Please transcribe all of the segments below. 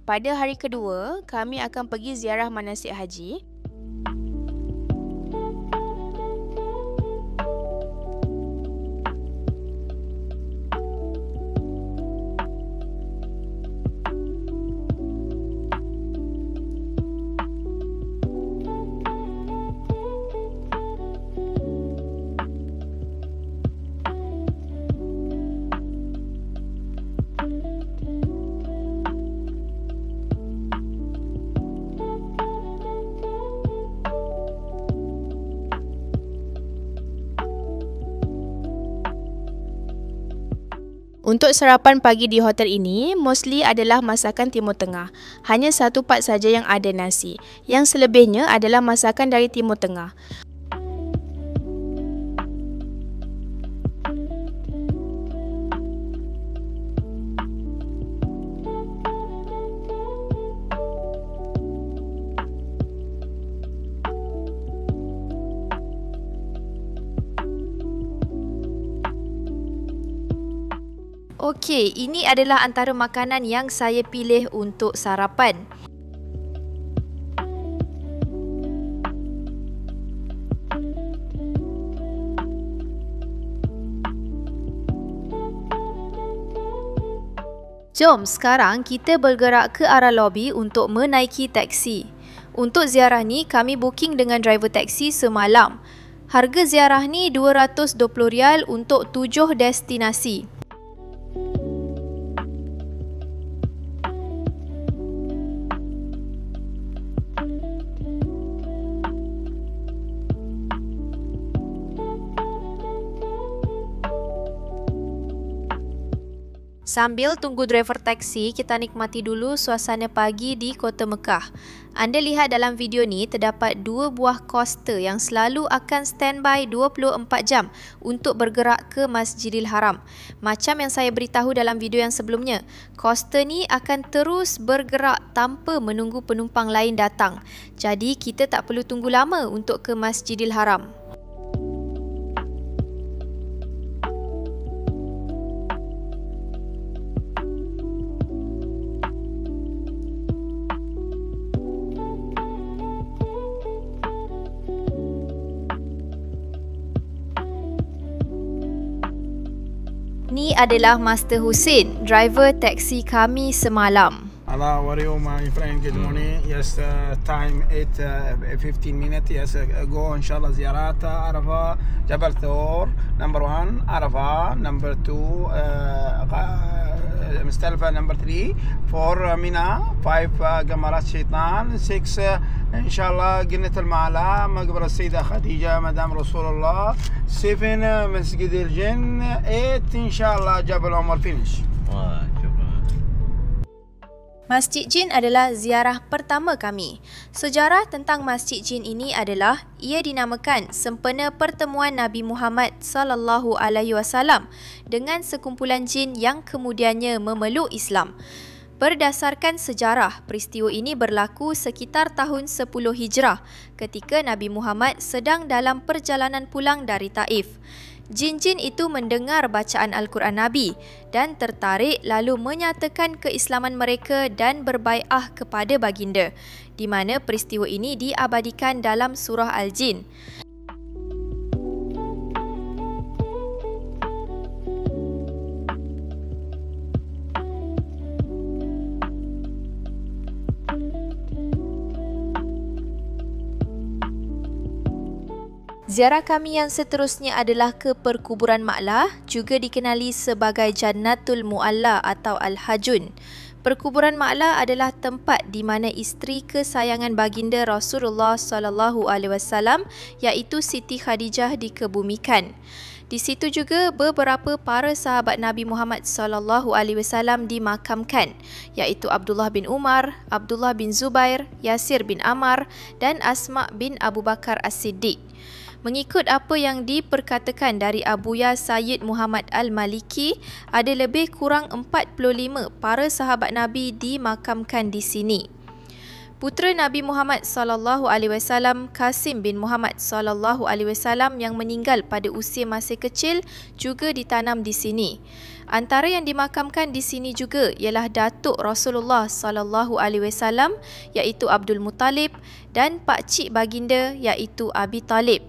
Pada hari kedua, kami akan pergi ziarah manasik haji. Untuk sarapan pagi di hotel ini, mostly adalah masakan Timur Tengah. Hanya satu part saja yang ada nasi. Yang selebihnya adalah masakan dari Timur Tengah. Okey, ini adalah antara makanan yang saya pilih untuk sarapan. Jom sekarang kita bergerak ke arah lobi untuk menaiki taksi. Untuk ziarah ni kami booking dengan driver taksi semalam. Harga ziarah ni RM220 untuk 7 destinasi. Sambil tunggu driver taksi, kita nikmati dulu suasana pagi di Kota Mekah. Anda lihat dalam video ni terdapat 2 buah coaster yang selalu akan standby 24 jam untuk bergerak ke Masjidil Haram. Macam yang saya beritahu dalam video yang sebelumnya, coaster ni akan terus bergerak tanpa menunggu penumpang lain datang. Jadi kita tak perlu tunggu lama untuk ke Masjidil Haram. Ni adalah Master Hussein, driver taksi kami semalam. Hello, how are you, my friend? Good morning. Yes, time 8:15 minutes. Yes, go inshallah ziyarat Arafah, Jabal Thawr, number 1, Arafah, number 2, Muzdalifah, number 3, 4 Mina, 5 Qamarat Shaitan, 6 inshallah Ginnet al-Ma'la, Maqbar al-Sayyida Khadija, Madam Rasulullah, 7 Masjid al-Jinn, 8 inshallah Jabal Umar finish. Masjid Jin adalah ziarah pertama kami. Sejarah tentang Masjid Jin ini adalah ia dinamakan sempena pertemuan Nabi Muhammad SAW dengan sekumpulan jin yang kemudiannya memeluk Islam. Berdasarkan sejarah, peristiwa ini berlaku sekitar tahun 10 Hijrah ketika Nabi Muhammad sedang dalam perjalanan pulang dari Taif. Jin-jin itu mendengar bacaan Al-Quran Nabi dan tertarik lalu menyatakan keislaman mereka dan berbai'ah kepada baginda, di mana peristiwa ini diabadikan dalam surah Al-Jin. Ziarah kami yang seterusnya adalah ke Perkuburan Ma'lah, juga dikenali sebagai Jannatul Mu'alla atau Al-Hajun. Perkuburan Ma'lah adalah tempat di mana isteri kesayangan baginda Rasulullah SAW iaitu Siti Khadijah dikebumikan. Di situ juga beberapa para sahabat Nabi Muhammad SAW dimakamkan, iaitu Abdullah bin Umar, Abdullah bin Zubair, Yasir bin Ammar dan Asma bin Abu Bakar As-Siddiq. Mengikut apa yang diperkatakan dari Abuya Sayyid Muhammad Al-Maliki, ada lebih kurang 45 para sahabat Nabi dimakamkan di sini. Putera Nabi Muhammad SAW, Qasim bin Muhammad SAW yang meninggal pada usia masih kecil juga ditanam di sini. Antara yang dimakamkan di sini juga ialah datuk Rasulullah SAW iaitu Abdul Muttalib dan pakcik baginda iaitu Abi Talib.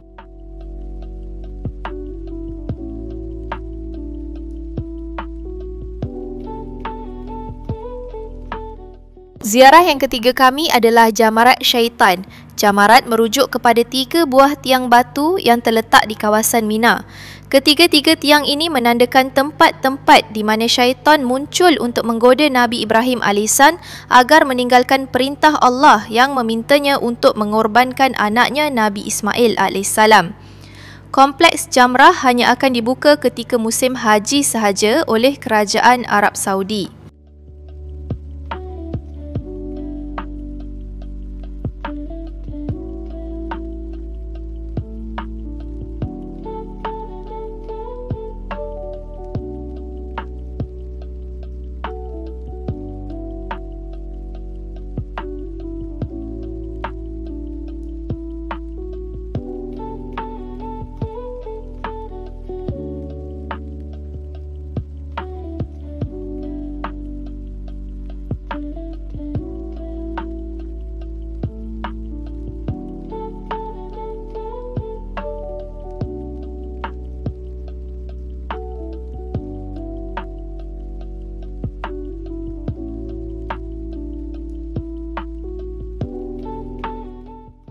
Ziarah yang ketiga kami adalah Jamarat Syaitan. Jamarat merujuk kepada 3 buah tiang batu yang terletak di kawasan Mina. Ketiga-tiga tiang ini menandakan tempat-tempat di mana syaitan muncul untuk menggoda Nabi Ibrahim AS agar meninggalkan perintah Allah yang memintanya untuk mengorbankan anaknya Nabi Ismail AS. Kompleks Jamrah hanya akan dibuka ketika musim haji sahaja oleh Kerajaan Arab Saudi.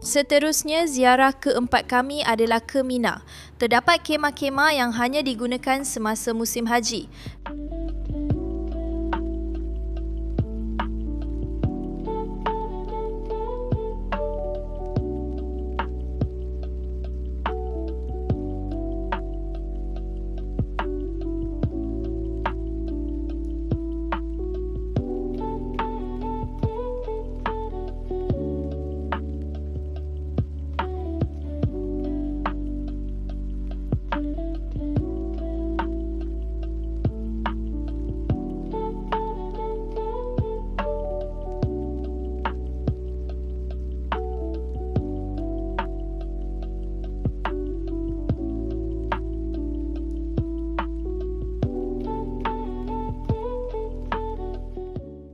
Seterusnya, ziarah keempat kami adalah ke Mina. Terdapat kemah-kemah yang hanya digunakan semasa musim haji.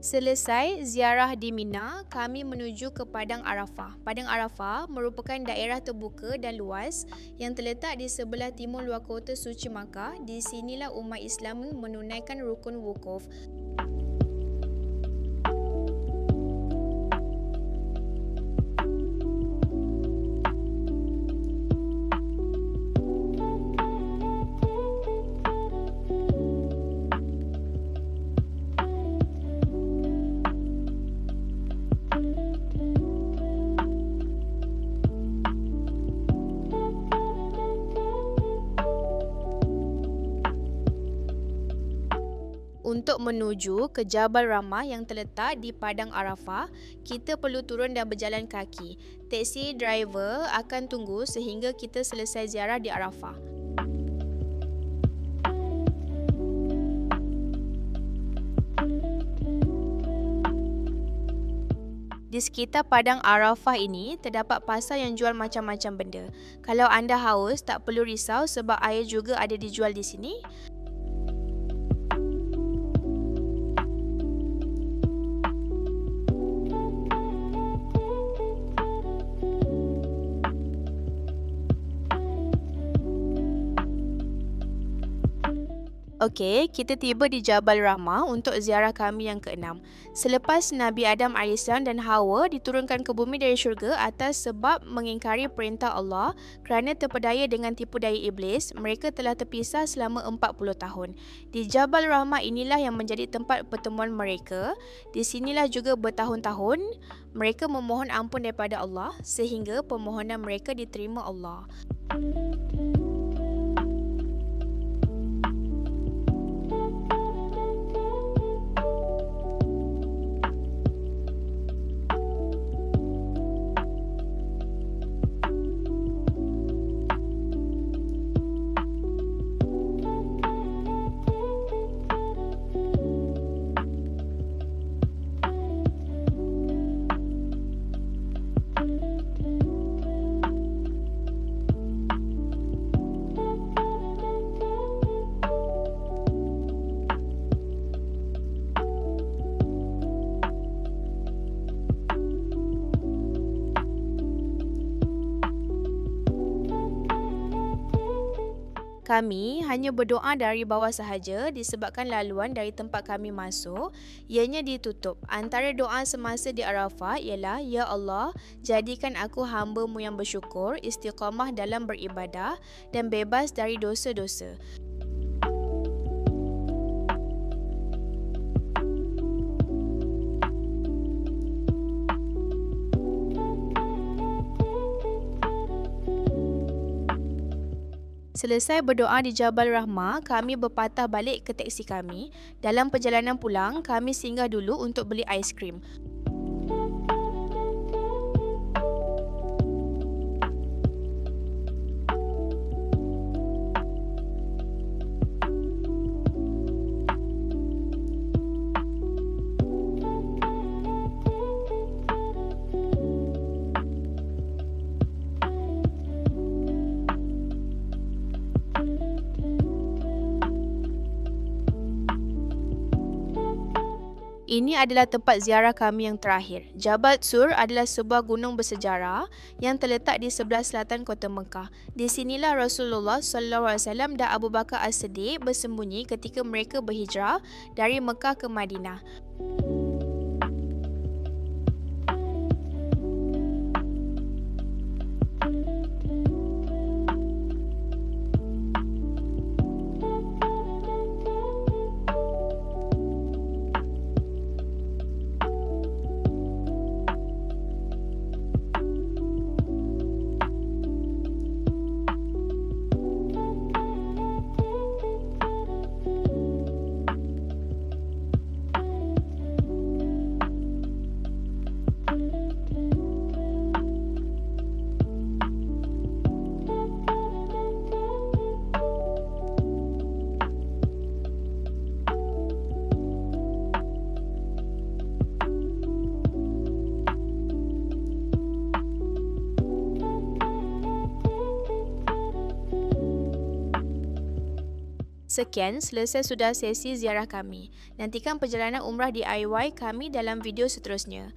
Selesai ziarah di Mina, kami menuju ke Padang Arafah. Padang Arafah merupakan daerah terbuka dan luas yang terletak di sebelah timur luar kota suci Makkah. Di sinilah umat Islam menunaikan rukun wukuf. Untuk menuju ke Jabal Rahmah yang terletak di Padang Arafah, kita perlu turun dan berjalan kaki. Teksi driver akan tunggu sehingga kita selesai ziarah di Arafah. Di sekitar Padang Arafah ini, terdapat pasar yang jual macam-macam benda. Kalau anda haus, tak perlu risau sebab air juga ada dijual di sini. Okey, kita tiba di Jabal Rahmah untuk ziarah kami yang ke-6. Selepas Nabi Adam AS dan Hawa diturunkan ke bumi dari syurga atas sebab mengingkari perintah Allah kerana terpedaya dengan tipu daya iblis, mereka telah terpisah selama 40 tahun. Di Jabal Rahmah inilah yang menjadi tempat pertemuan mereka. Di sinilah juga bertahun-tahun mereka memohon ampun daripada Allah sehingga permohonan mereka diterima Allah. Kami hanya berdoa dari bawah sahaja disebabkan laluan dari tempat kami masuk ianya ditutup. Antara doa semasa di Arafah ialah, Ya Allah, jadikan aku hamba-Mu yang bersyukur, istiqamah dalam beribadah dan bebas dari dosa-dosa. Selesai berdoa di Jabal Rahmah, kami berpatah balik ke teksi kami. Dalam perjalanan pulang, kami singgah dulu untuk beli aiskrim. Ini adalah tempat ziarah kami yang terakhir. Jabal Sur adalah sebuah gunung bersejarah yang terletak di sebelah selatan kota Mekah. Di sinilah Rasulullah SAW dan Abu Bakar As-Siddiq bersembunyi ketika mereka berhijrah dari Mekah ke Madinah. Sekian, selesai sudah sesi ziarah kami. Nantikan perjalanan umrah DIY kami dalam video seterusnya.